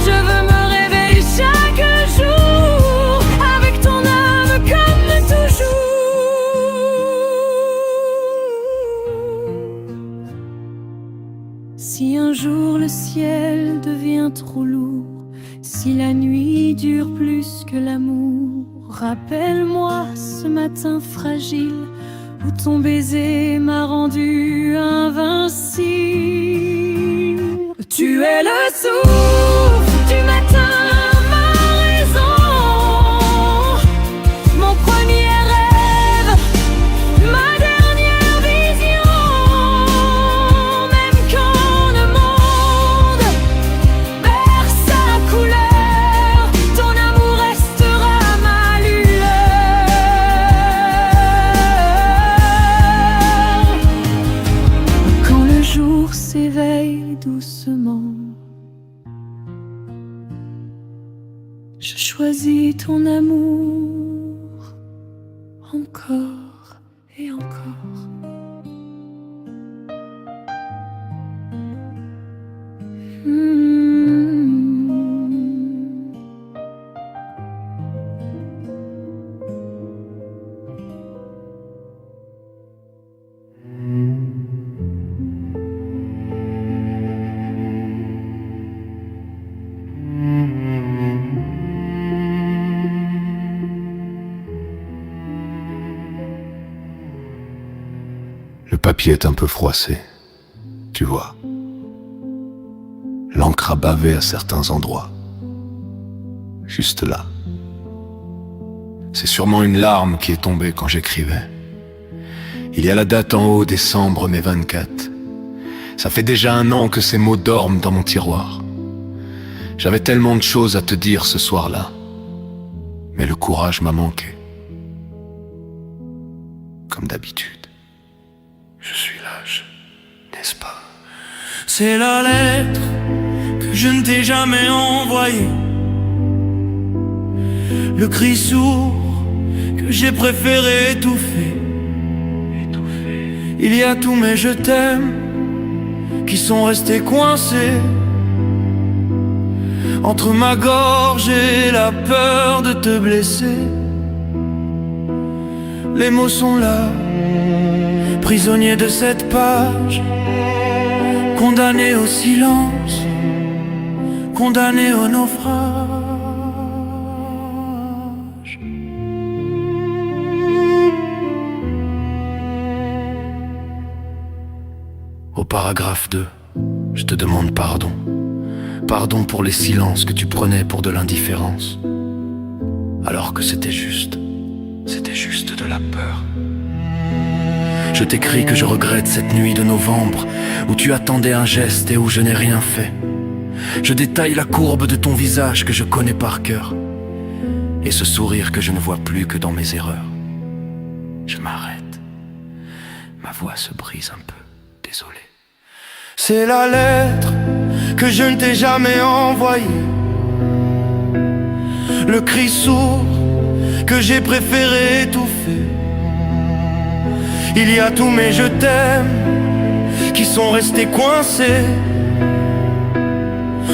Speaker 5: Je veux me réveiller chaque jour avec ton âme comme toujours. Si un jour le ciel devient trop lourd, si la nuit dure plus que l'amour, rappelle-moi ce matin fragile où ton baiser m'a rendu invincible. Tu es le souffle du matin, ma raison, mon premier rêve, ma dernière vision. Même quand le monde perd sa couleur, ton amour restera ma lueur. Quand le jour s'éveille doucement, je choisis ton amour encore et encore.
Speaker 7: Le papier est un peu froissé, tu vois. L'encre a bavé à certains endroits. Juste là. C'est sûrement une larme qui est tombée quand j'écrivais. Il y a la date en haut, décembre, mai 24. Ça fait déjà 1 an que ces mots dorment dans mon tiroir. J'avais tellement de choses à te dire ce soir-là, mais le courage m'a manqué. Comme d'habitude. Je suis lâche, n'est-ce pas?
Speaker 3: C'est la lettre que je ne t'ai jamais envoyée, le cri sourd que j'ai préféré étouffer. Il y a tous mes je t'aime qui sont restés coincés entre ma gorge et la peur de te blesser. Les mots sont là, prisonniers de cette page, condamnés au silence, condamnés au naufrage.
Speaker 7: Au paragraphe 2, je te demande pardon pardon pour les silences que tu prenais pour de l'indifférence, alors que c'était juste de la peur. Je t'écris que je regrette cette nuit de novembre où tu attendais un geste et où je n'ai rien fait. Je détaille la courbe de ton visage que je connais par cœur et ce sourire que je ne vois plus que dans mes erreurs. Je m'arrête, ma voix se brise un peu, désolé.
Speaker 3: C'est la lettre que je ne t'ai jamais envoyée, le cri sourd que j'ai préféré étouffer. Il y a tous mes je t'aime qui sont restés coincés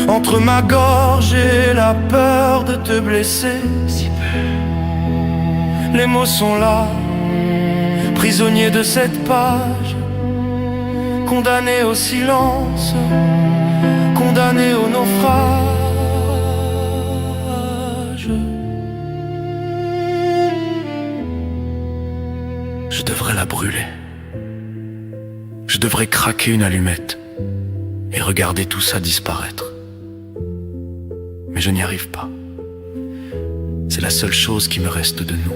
Speaker 3: entre ma gorge et la peur de te blesser. Si peu. Les mots sont là, prisonniers de cette page, condamnés au silence, condamnés au naufrage.
Speaker 7: Je devrais la brûler. Je devrais craquer une allumette et regarder tout ça disparaître. Mais je n'y arrive pas. C'est la seule chose qui me reste de nous.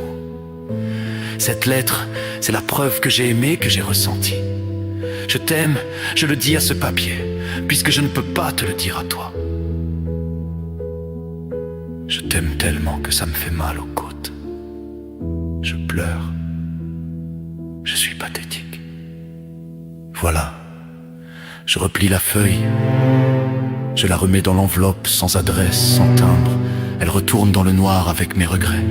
Speaker 7: Cette lettre, c'est la preuve que j'ai aimé, que j'ai ressenti. Je t'aime, je le dis à ce papier, puisque je ne peux pas te le dire à toi. Je t'aime tellement que ça me fait mal aux côtes. Je pleure. Je suis pathétique. Voilà. Je replie la feuille. Je la remets dans l'enveloppe sans adresse, sans timbre. Elle retourne dans le noir avec mes regrets.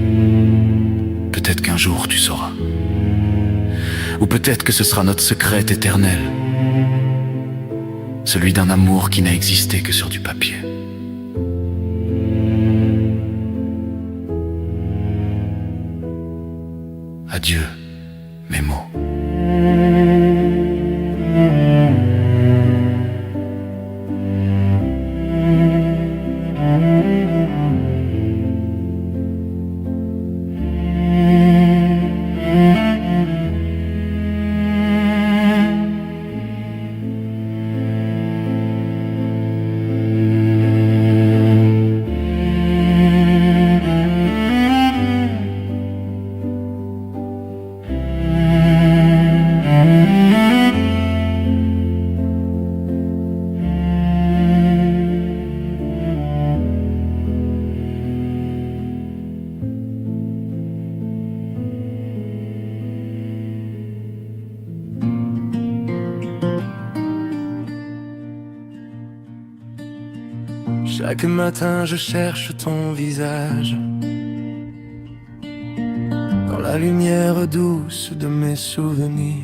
Speaker 7: Peut-être qu'un jour tu sauras. Ou peut-être que ce sera notre secret éternel. Celui d'un amour qui n'a existé que sur du papier. Adieu, mes mots.
Speaker 3: Chaque matin je cherche ton visage dans la lumière douce de mes souvenirs.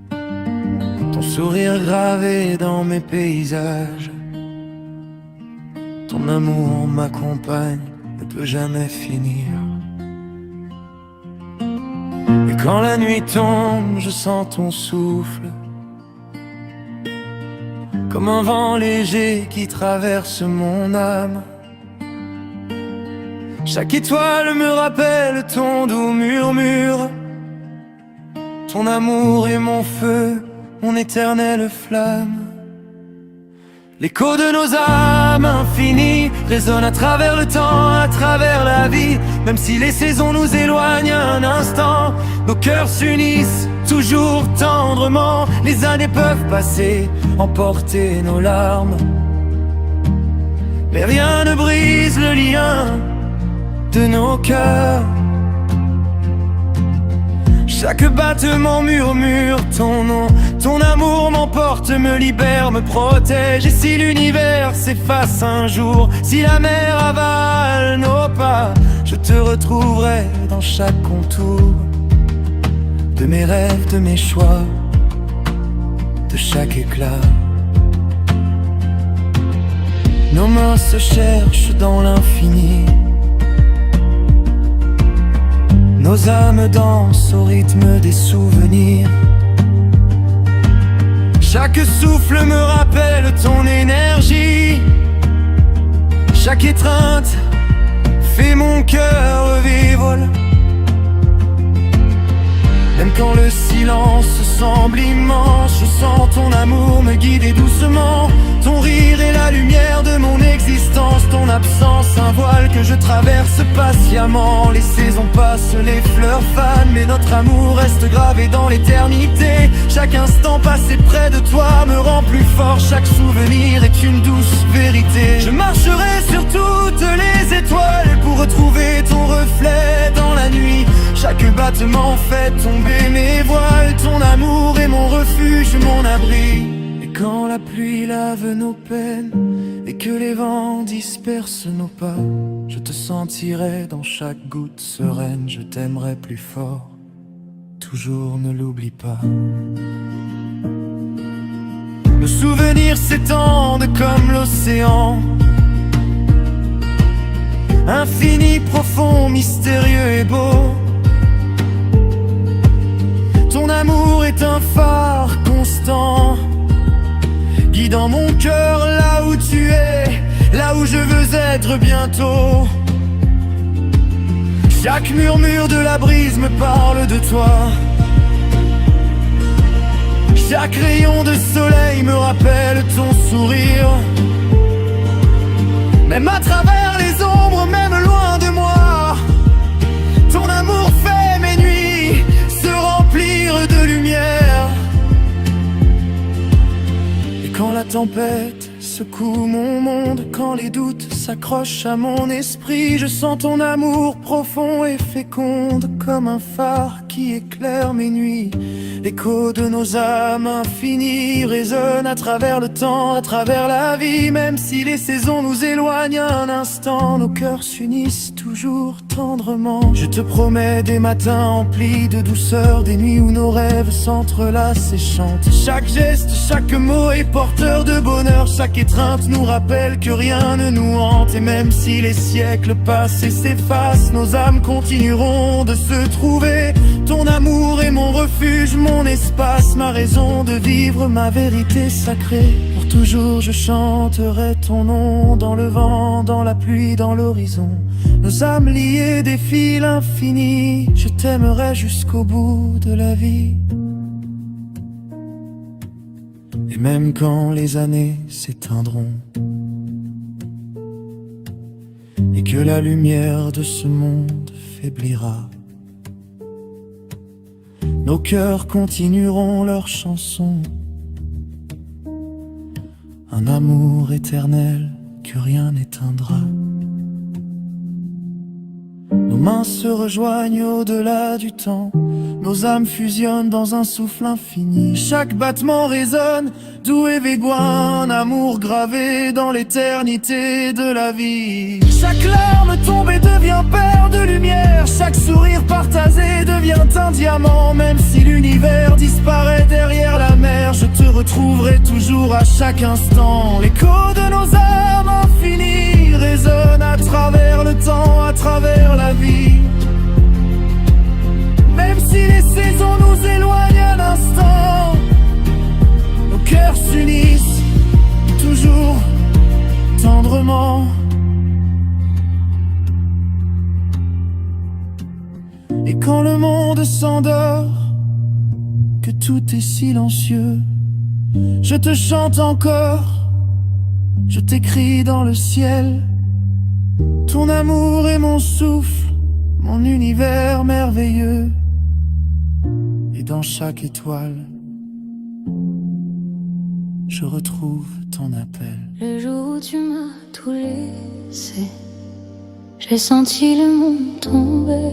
Speaker 3: Ton sourire gravé dans mes paysages. Ton amour m'accompagne, ne peut jamais finir. Et quand la nuit tombe, je sens ton souffle, comme un vent léger qui traverse mon âme. Chaque étoile me rappelle ton doux murmure. Ton amour est mon feu, mon éternelle flamme. L'écho de nos âmes infinies résonne à travers le temps, à travers la vie. Même si les saisons nous éloignent un instant, nos cœurs s'unissent toujours tendrement. Les années peuvent passer, emporter nos larmes, mais rien ne brise le lien de nos cœurs. Chaque battement murmure ton nom. Ton amour m'emporte, me libère, me protège. Et si l'univers s'efface un jour, si la mer avale nos pas, je te retrouverai dans chaque contour de mes rêves, de mes choix, de chaque éclat. Nos mains se cherchent dans l'infini. Nos âmes dansent au rythme des souvenirs. Chaque souffle me rappelle ton énergie. Chaque étreinte fait mon cœur revivre. Même quand le silence semble immense, je sens ton amour me guider doucement. Ton rire est la lumière de mon existence, ton absence un voile que je traverse patiemment. Les saisons passent, les fleurs fanent, mais notre amour reste gravé dans l'éternité. Chaque instant passé près de toi me rend plus fort, chaque souvenir est une douce vérité. Je marcherai sur toutes les étoiles pour retrouver ton reflet dans la nuit. Chaque battement fait tomber mes voiles, ton amour est mon refuge, mon abri. Et quand la pluie lave nos peines et que les vents dispersent nos pas, je te sentirai dans chaque goutte sereine, je t'aimerai plus fort, toujours ne l'oublie pas. Nos souvenirs s'étendent comme l'océan, infini, profond, mystérieux et beau. Ton amour est un phare constant, guidant mon cœur là où tu es, là où je veux être bientôt. Chaque murmure de la brise me parle de toi. Chaque rayon de soleil me rappelle ton sourire. Même à travers les ombres, même loin de moi, ton amour fait mes nuits se remplir de lumière. Et quand la tempête secoue mon monde, quand les doutes s'accrochent à mon esprit, je sens ton amour profond et féconde comme un phare qui éclaire mes nuits. L'écho de nos âmes infinies résonne à travers le temps, à travers la vie. Même si les saisons nous éloignent un instant, nos cœurs s'unissent toujours tendrement. Je te promets des matins emplis de douceur, des nuits où nos rêves s'entrelacent et chantent. Chaque geste, chaque mot est porteur de bonheur, chaque étreinte nous rappelle que rien ne nous hante. Et même si les siècles passent et s'effacent, nos âmes continueront de se trouver. Ton amour est mon refuge, mon espace, ma raison de vivre, ma vérité sacrée. Pour toujours je chanterai ton nom, dans le vent, dans la pluie, dans l'horizon. Nos âmes liées défient l'infini, je t'aimerai jusqu'au bout de la vie. Et même quand les années s'éteindront et que la lumière de ce monde faiblira, nos cœurs continueront leur chanson. Un amour éternel que rien n'éteindra. Nos mains se rejoignent au-delà du temps, nos âmes fusionnent dans un souffle infini. Chaque battement résonne, doux et végoin, un amour gravé dans l'éternité de la vie. Chaque larme tombée devient perle de lumière, chaque sourire partagé devient un diamant. Même si l'univers disparaît derrière la mer, je te retrouverai toujours à chaque instant. L'écho de nos âmes infinies résonne à travers le temps, à travers la vie. Même si les saisons nous éloignent un instant, nos cœurs s'unissent toujours tendrement. Et quand le monde s'endort, que tout est silencieux, je te chante encore, je t'écris dans le ciel. Ton amour est mon souffle, mon univers merveilleux. Et dans chaque étoile, je retrouve ton appel.
Speaker 5: Le jour où tu m'as tout laissé, j'ai senti le monde tomber.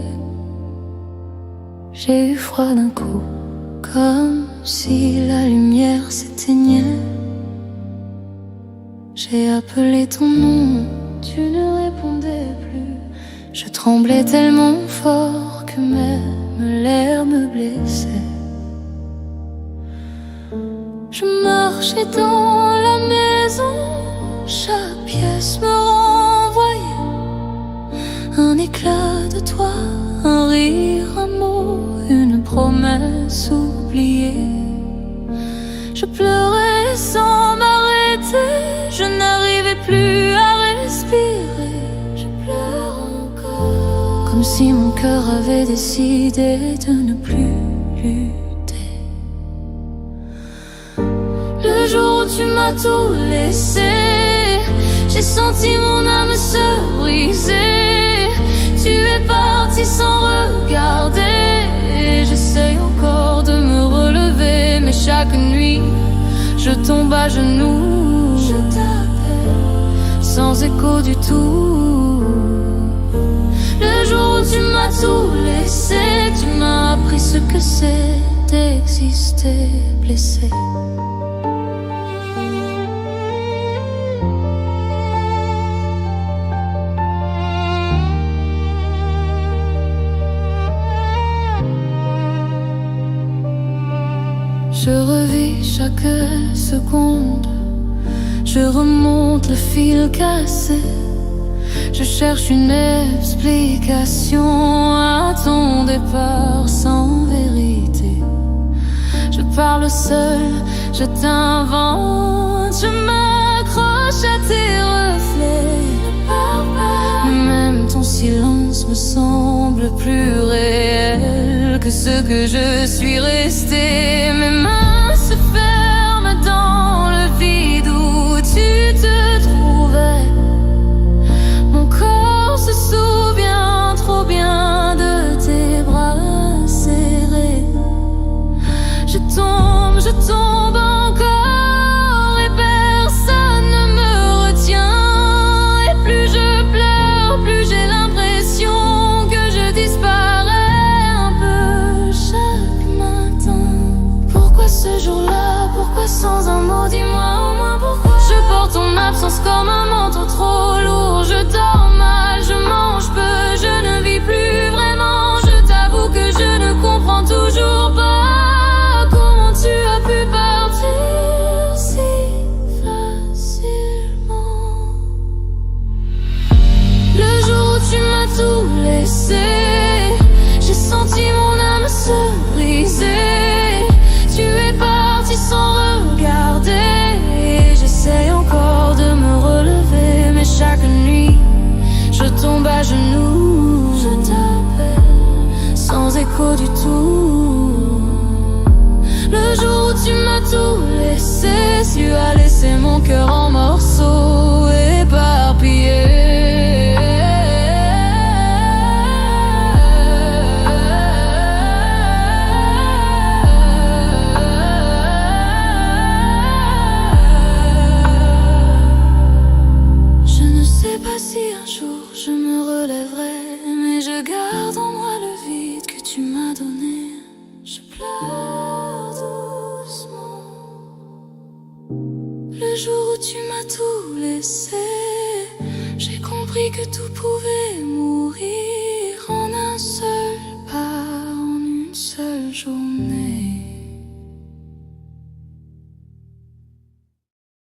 Speaker 5: J'ai eu froid d'un coup, comme si la lumière s'éteignait. J'ai appelé ton nom, tu ne répondais plus. Je tremblais tellement fort que même l'air me blessait. Je marchais dans la maison, chaque pièce me renvoyait un éclat de toi, un rire, un mot, une promesse oubliée. Je pleurais sans m'arrêter, je n'arrivais plus à respirer. Je pleure encore, comme si mon cœur avait décidé de ne plus lutter. Le jour où tu m'as tout laissé, j'ai senti mon âme se briser. Tu es parti sans regarder. J'essaye encore de me relever, mais chaque nuit je tombe à genoux. Je t'appelle sans écho du tout. Le jour où tu m'as tout laissé, tu m'as appris ce que c'est d'exister blessé. Je revis chaque seconde, je remonte le fil cassé. Je cherche une explication à ton départ sans vérité. Je parle seul, je t'invente, je m'accroche à tes reflets. Mais même ton silence me semble plus réel que ce que je suis resté. Mes mains se ferment dans le vide où tu te trouvais. Mon corps se souvient trop bien de tes bras serrés. Je tombe encore et personne ne me retient. Et plus je pleure, plus j'ai l'impression que je disparais un peu chaque matin. Pourquoi ce jour-là? Pourquoi sans un mot? Dis-moi au moins pourquoi. Je porte ton absence comme un manteau trop lourd. Je dors mal, je mange peu, je ne vis plus vraiment. Je t'avoue que je ne comprends toujours pas comment tu as pu partir si facilement. Le jour où tu m'as tout laissé, j'ai senti mon âme se briser. Tu es parti sans regarder. J'essaye encore de me relever, mais chaque nuit je tombe à genoux. Je t'appelle sans écho du tout. Le jour où tu m'as tout laissé, tu as laissé mon cœur en morceaux éparpillés. Je ne sais pas si un jour je me relèverai, mais je garde en moi le vide que tu m'as donné. Je pleure doucement. Le jour où tu m'as tout laissé, j'ai compris que tout pouvait mourir.